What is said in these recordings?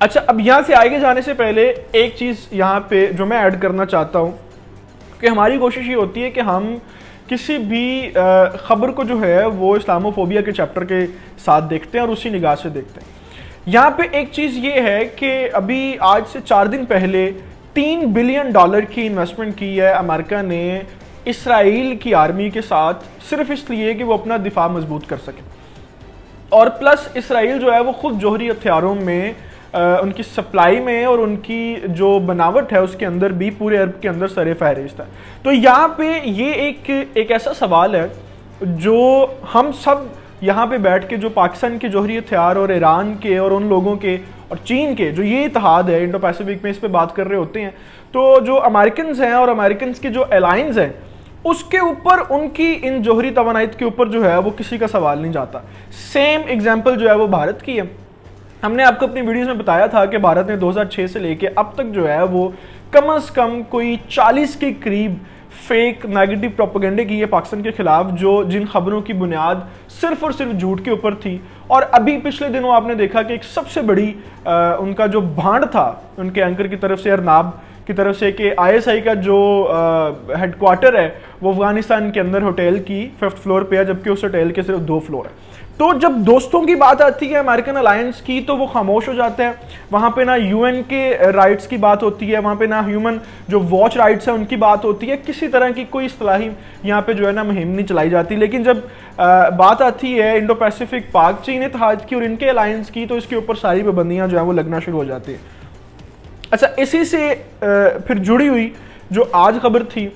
اچھا، اب یہاں سے آگے جانے سے پہلے ایک چیز یہاں پہ جو میں ایڈ کرنا چاہتا ہوں کہ ہماری کوشش یہ ہوتی ہے کہ ہم کسی بھی خبر کو جو ہے وہ اسلاموفوبیا کے چیپٹر کے ساتھ دیکھتے ہیں اور اسی نگاہ سے دیکھتے ہیں. یہاں پہ ایک چیز یہ ہے کہ ابھی آج سے 4 دن پہلے $3 بلین کی انویسٹمنٹ کی ہے امریکہ نے اسرائیل کی آرمی کے ساتھ، صرف اس لیے کہ وہ اپنا دفاع مضبوط کر سکے. اور پلس اسرائیل جو ہے وہ خود جوہری ہتھیاروں میں ان کی سپلائی میں اور ان کی جو بناوٹ ہے اس کے اندر بھی پورے عرب کے اندر سر فہرست ہے. تو یہاں پہ یہ ایک ایسا سوال ہے جو ہم سب یہاں پہ بیٹھ کے جو پاکستان کے جوہری ہتھیار اور ایران کے اور ان لوگوں کے اور چین کے جو یہ اتحاد ہے انڈو پیسیفک میں، اس پہ بات کر رہے ہوتے ہیں، تو جو امریکنز ہیں اور امریکنز کے جو الائنس ہیں اس کے اوپر، ان کی ان جوہری توانائیت کے اوپر جو ہے وہ کسی کا سوال نہیں جاتا. سیم ایگزامپل جو ہے وہ بھارت کی ہے. ہم نے آپ کو اپنی ویڈیوز میں بتایا تھا کہ بھارت نے 2006 سے لے کے اب تک جو ہے وہ کم از کم کوئی 40 کے قریب فیک نیگیٹو پروپیگنڈے کی ہے پاکستان کے خلاف، جن خبروں کی بنیاد صرف اور صرف جھوٹ کے اوپر تھی. اور ابھی پچھلے دنوں آپ نے دیکھا کہ ایک سب سے بڑی ان کا جو بھانڈ تھا ان کے اینکر کی طرف سے، ارناب کی طرف سے، کہ ISI کا جو ہیڈ کوارٹر ہے وہ افغانستان کے اندر ہوٹل کی 5th فلور پہ ہے، جبکہ اس ہوٹل کے صرف 2 فلور ہے. تو جب دوستوں کی بات آتی ہے امریکن الائنس کی تو وہ خاموش ہو جاتے ہیں. وہاں پہ نہ UN کے رائٹس کی بات ہوتی ہے، وہاں پہ نہ ہیومن جو واچ رائٹس ہیں ان کی بات ہوتی ہے، کسی طرح کی کوئی اصطلاحی یہاں پہ جو ہے نا مہم نہیں چلائی جاتی. لیکن جب بات آتی ہے انڈو پیسیفک پاک چین اتحاد کی اور ان کے الائنس کی تو اس کے اوپر ساری پابندیاں جو ہیں وہ لگنا شروع ہو جاتی ہیں. اچھا، اسی سے پھر جڑی ہوئی جو آج خبر تھی،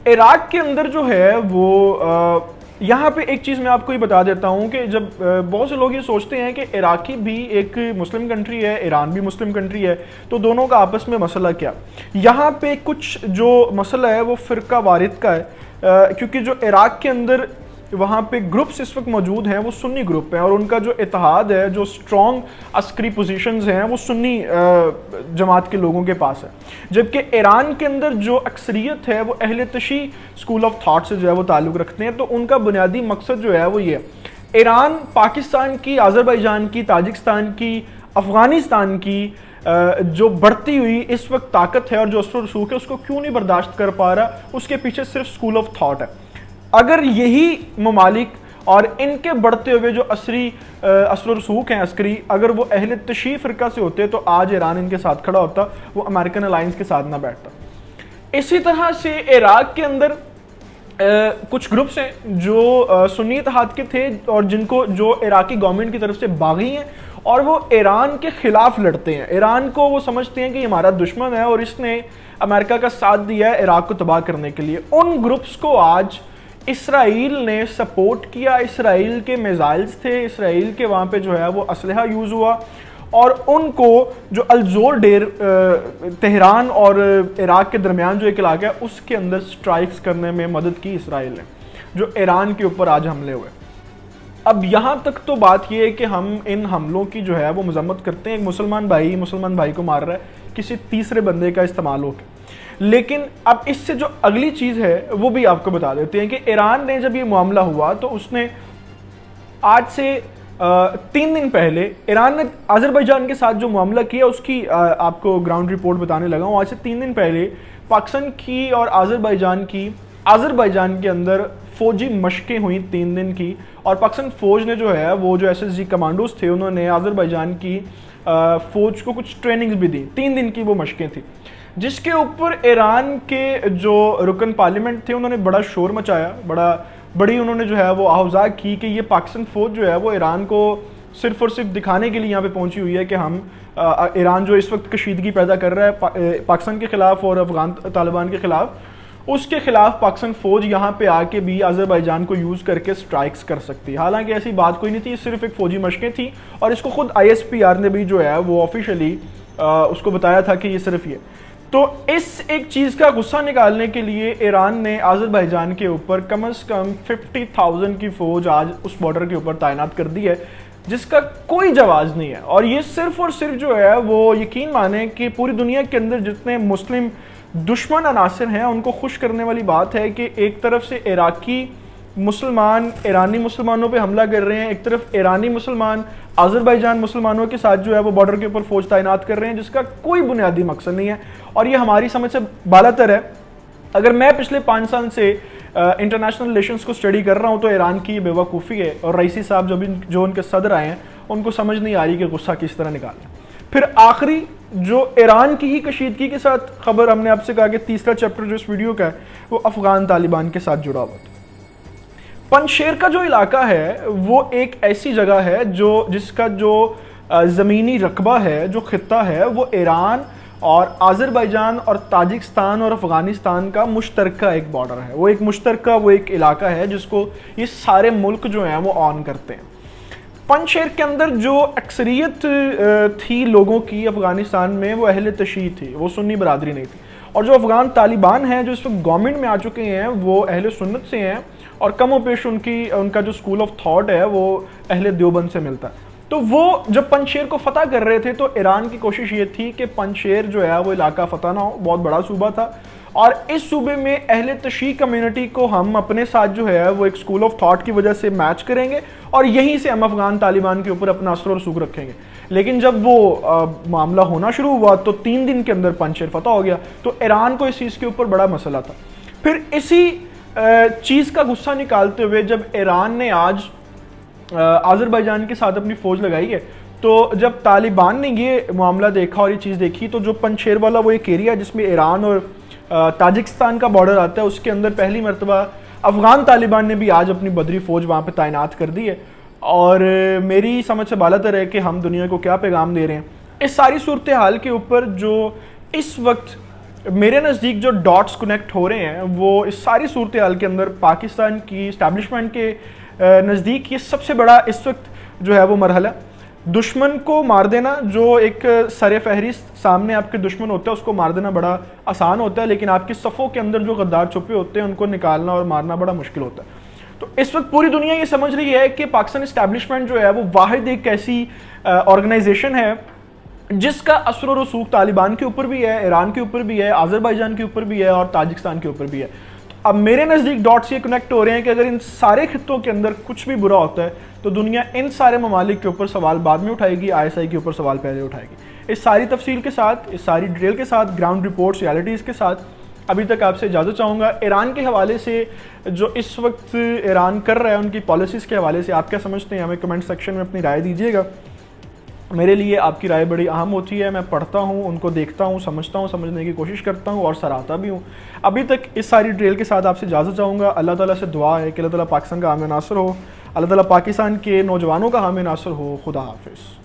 عراق کے اندر جو ہے وہ یہاں پہ ایک چیز میں آپ کو یہ بتا دیتا ہوں کہ جب بہت سے لوگ یہ سوچتے ہیں کہ عراقی بھی ایک مسلم کنٹری ہے، ایران بھی مسلم کنٹری ہے، تو دونوں کا آپس میں مسئلہ کیا؟ یہاں پہ کچھ جو مسئلہ ہے وہ فرقہ وارث کا ہے، کیونکہ جو عراق کے اندر وہاں پہ گروپس اس وقت موجود ہیں وہ سنی گروپ ہیں، اور ان کا جو اتحاد ہے، جو سٹرونگ عسکری پوزیشنز ہیں وہ سنی جماعت کے لوگوں کے پاس ہے. جبکہ ایران کے اندر جو اکثریت ہے وہ اہل تشیع اسکول آف تھاٹ سے جو ہے وہ تعلق رکھتے ہیں. تو ان کا بنیادی مقصد جو ہے وہ یہ ہے، ایران پاکستان کی، آذربائیجان کی، تاجکستان کی، افغانستان کی جو بڑھتی ہوئی اس وقت طاقت ہے اور جو اثر و رسوخ ہے اس کو کیوں نہیں برداشت کر پا رہا؟ اس کے پیچھے صرف اسکول آف تھاٹ ہے. اگر یہی ممالک اور ان کے بڑھتے ہوئے جو اثر و رسوخ ہیں عسکری، اگر وہ اہل تشیع فرقہ سے ہوتے تو آج ایران ان کے ساتھ کھڑا ہوتا، وہ امریکن الائنس کے ساتھ نہ بیٹھتا. اسی طرح سے عراق کے اندر کچھ گروپس ہیں جو سنی اتحاد کے تھے اور جن کو جو عراقی گورنمنٹ کی طرف سے باغی ہیں اور وہ ایران کے خلاف لڑتے ہیں. ایران کو وہ سمجھتے ہیں کہ یہ ہمارا دشمن ہے اور اس نے امریکہ کا ساتھ دیا ہے عراق کو تباہ کرنے کے لیے. ان گروپس کو آج اسرائیل نے سپورٹ کیا، اسرائیل کے میزائلز تھے، اسرائیل کے وہاں پہ جو ہے وہ اسلحہ یوز ہوا، اور ان کو جو الزور ڈیر تہران اور عراق کے درمیان جو ایک علاقہ ہے اس کے اندر سٹرائکس کرنے میں مدد کی اسرائیل نے، جو ایران کے اوپر آج حملے ہوئے. اب یہاں تک تو بات یہ ہے کہ ہم ان حملوں کی جو ہے وہ مذمت کرتے ہیں. ایک مسلمان بھائی کو مار رہا ہے کسی تیسرے بندے کا استعمال ہو کے. لیکن اب اس سے جو اگلی چیز ہے وہ بھی آپ کو بتا دیتے ہیں کہ ایران نے جب یہ معاملہ ہوا تو اس نے آج سے 3 دن پہلے ایران نے آذربائیجان کے ساتھ جو معاملہ کیا اس کی آپ کو گراؤنڈ رپورٹ بتانے لگا ہوں. آج سے 3 دن پہلے پاکستان کی اور آذربائیجان کے اندر فوجی مشقیں ہوئیں 3 دن کی، اور پاکستان فوج نے جو ہے وہ جو SSG کمانڈوز تھے انہوں نے آذربائیجان کی فوج کو کچھ ٹریننگز بھی دی. 3 دن کی وہ مشقیں تھیں، جس کے اوپر ایران کے جو رکن پارلیمنٹ تھے انہوں نے بڑا شور مچایا، بڑی انہوں نے جو ہے وہ آہوزا کی کہ یہ پاکستان فوج جو ہے وہ ایران کو صرف اور صرف دکھانے کے لیے یہاں پہ پہنچی ہوئی ہے کہ ہم ایران جو اس وقت کشیدگی پیدا کر رہا ہے پاکستان کے خلاف اور افغان طالبان کے خلاف، اس کے خلاف پاکستان فوج یہاں پہ آ کے بھی آذربائیجان کو یوز کر کے سٹرائکس کر سکتی. حالانکہ ایسی بات کوئی نہیں تھی، صرف ایک فوجی مشقیں تھیں، اور اس کو خود ISPR نے بھی جو ہے وہ آفیشلی اس کو بتایا تھا کہ یہ صرف یہ. تو اس ایک چیز کا غصہ نکالنے کے لیے ایران نے آذربائیجان کے اوپر کم از کم 50,000 کی فوج آج اس بارڈر کے اوپر تعینات کر دی ہے، جس کا کوئی جواز نہیں ہے. اور یہ صرف اور صرف جو ہے وہ یقین مانیں کہ پوری دنیا کے اندر جتنے مسلم دشمن عناصر ہیں ان کو خوش کرنے والی بات ہے کہ ایک طرف سے عراقی مسلمان ایرانی مسلمانوں پہ حملہ کر رہے ہیں، ایک طرف ایرانی مسلمان آذربائیجان مسلمانوں کے ساتھ جو ہے وہ بارڈر کے اوپر فوج تعینات کر رہے ہیں، جس کا کوئی بنیادی مقصد نہیں ہے اور یہ ہماری سمجھ سے بالاتر ہے۔ اگر میں پچھلے 5 سال سے انٹرنیشنل ریلیشنز کو اسٹڈی کر رہا ہوں تو ایران کی بے وقوفی ہے، اور رئیسی صاحب جو ان کے صدر آئے ہیں ان کو سمجھ نہیں آ رہی کہ غصہ کس طرح نکالنا۔ پھر آخری جو ایران کی ہی کشیدگی کے ساتھ خبر، ہم نے آپ سے کہا کہ تیسرا چیپٹر جو اس ویڈیو کا ہے وہ افغان طالبان کے ساتھ جڑا ہوا تھا۔ پنشیر کا جو علاقہ ہے وہ ایک ایسی جگہ ہے جس کا جو زمینی رقبہ ہے، جو خطہ ہے، وہ ایران اور آذربائیجان اور تاجکستان اور افغانستان کا مشترکہ ایک بارڈر ہے، وہ ایک مشترکہ وہ ایک علاقہ ہے جس کو یہ سارے ملک جو ہیں وہ آن کرتے ہیں۔ پنشیر کے اندر جو اکثریت تھی لوگوں کی افغانستان میں وہ اہل تشیع تھی، وہ سنی برادری نہیں تھی، اور جو افغان طالبان ہیں جو اس وقت گورنمنٹ میں آ چکے ہیں وہ اہل سنت سے ہیں، اور کم و بیش ان کا جو اسکول آف تھاٹ ہے وہ اہل دیوبند سے ملتا ہے۔ تو وہ جب پنشیر کو فتح کر رہے تھے تو ایران کی کوشش یہ تھی کہ پنشیر جو ہے وہ علاقہ فتح نہ ہو، بہت بڑا صوبہ تھا، اور اس صوبے میں اہل تشیع کمیونٹی کو ہم اپنے ساتھ جو ہے وہ ایک اسکول آف تھاٹ کی وجہ سے میچ کریں گے، اور یہیں سے ہم افغان طالبان کے اوپر اپنا اثر و رسوخ رکھیں گے۔ لیکن جب وہ معاملہ ہونا شروع ہوا تو 3 دن کے اندر پنشیر فتح ہو گیا، تو ایران کو اس چیز کے اوپر بڑا مسئلہ تھا۔ پھر اسی چیز کا غصہ نکالتے ہوئے جب ایران نے آج آذربائیجان کے ساتھ اپنی فوج لگائی ہے، تو جب طالبان نے یہ معاملہ دیکھا اور یہ چیز دیکھی، تو جو پنشیر والا وہ ایک ایریا جس میں ایران اور تاجکستان کا بارڈر آتا ہے، اس کے اندر پہلی مرتبہ افغان طالبان نے بھی آج اپنی بدری فوج وہاں پہ تعینات کر دی ہے، اور میری سمجھ سے بالاتر ہے کہ ہم دنیا کو کیا پیغام دے رہے ہیں۔ اس ساری صورتحال کے اوپر جو اس وقت میرے نزدیک جو ڈاٹس کنیکٹ ہو رہے ہیں وہ اس ساری صورتحال کے اندر پاکستان کی اسٹیبلشمنٹ کے نزدیک یہ سب سے بڑا اس وقت جو ہے وہ مرحلہ، دشمن کو مار دینا۔ جو ایک سر فہرست سامنے آپ کے دشمن ہوتا ہے اس کو مار دینا بڑا آسان ہوتا ہے، لیکن آپ کی صفوں کے اندر جو غدار چھپے ہوتے ہیں ان کو نکالنا اور مارنا بڑا مشکل ہوتا ہے۔ تو اس وقت پوری دنیا یہ سمجھ رہی ہے کہ پاکستان اسٹیبلشمنٹ جو ہے وہ واحد ایک ایسی آرگنائزیشن ہے جس کا اثر و رسوخ طالبان کے اوپر بھی ہے، ایران کے اوپر بھی ہے، آذربائیجان کے اوپر بھی ہے اور تاجکستان کے اوپر بھی ہے۔ اب میرے نزدیک ڈاٹس یہ کنیکٹ ہو رہے ہیں کہ اگر ان سارے خطوں کے اندر کچھ بھی برا ہوتا ہے تو دنیا ان سارے ممالک کے اوپر سوال بعد میں اٹھائے گی، ISI کے اوپر سوال پہلے اٹھائے گی۔ اس ساری تفصیل کے ساتھ، اس ساری ڈیٹیل کے ساتھ، گراؤنڈ رپورٹس، ریالٹیز کے ساتھ ابھی تک آپ سے اجازت چاہوں گا۔ ایران کے حوالے سے جو اس وقت ایران کر رہا ہے، ان کی پالیسیز کے حوالے سے آپ کیا سمجھتے ہیں؟ ہمیں کمنٹ سیکشن میں اپنی رائے دیجیے گا۔ میرے لیے آپ کی رائے بڑی اہم ہوتی ہے، میں پڑھتا ہوں، ان کو دیکھتا ہوں، سمجھتا ہوں، سمجھنے کی کوشش کرتا ہوں اور سراہتا بھی ہوں۔ ابھی تک اس ساری ڈیٹیل کے ساتھ آپ سے اجازت چاہوں گا۔ اللہ تعالیٰ سے دعا ہے کہ اللہ تعالیٰ پاکستان کا حامی ناصر ہو، اللہ تعالیٰ پاکستان کے نوجوانوں کا حامی ناصر ہو۔ خدا حافظ۔